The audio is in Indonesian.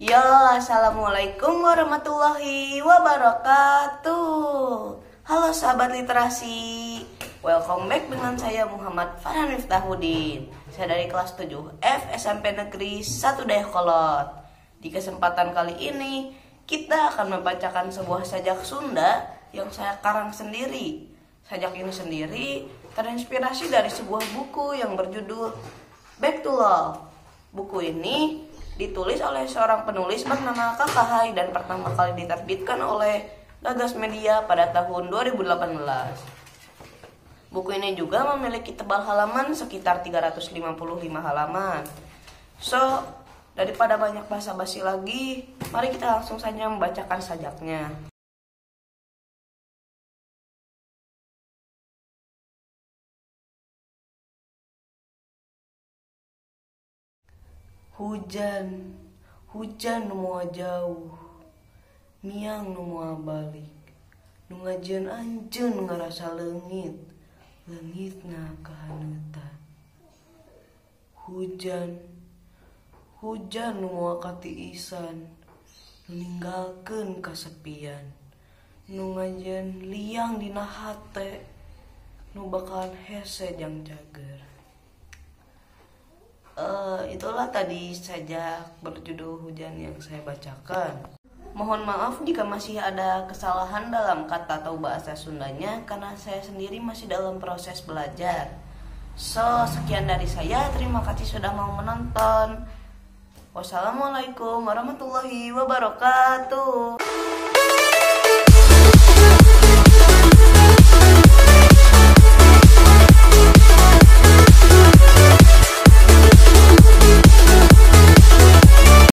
Yo, assalamualaikum warahmatullahi wabarakatuh. Halo sahabat literasi, welcome back dengan saya Muhammad Farhan Miftahudin. Saya dari kelas 7F SMP Negeri 1 Dayakolot. Di kesempatan kali ini, kita akan membacakan sebuah sajak Sunda yang saya karang sendiri. Sajak ini sendiri terinspirasi dari sebuah buku yang berjudul Back to Love. Buku ini ditulis oleh seorang penulis bernama Kakak Hai dan pertama kali diterbitkan oleh Gagas Media pada tahun 2018. Buku ini juga memiliki tebal halaman sekitar 355 halaman. So, daripada banyak basa-basi lagi, mari kita langsung saja membacakan sajaknya. Hujan, hujan nu moal jauh, miang nu moal balik, nu ngajeun anjeun ngarasa leungit, leungitna kahaneutan. Hujan, hujan nu moal katiisan, nu ninggalkeun kasepian, nu ngajeun liang dina hate, nu bakalan hese jang cager. Itulah tadi sajak berjudul Hujan yang saya bacakan. Mohon maaf jika masih ada kesalahan dalam kata atau bahasa Sundanya karena saya sendiri masih dalam proses belajar. So, sekian dari saya. Terima kasih sudah mau menonton. Wassalamualaikum warahmatullahi wabarakatuh.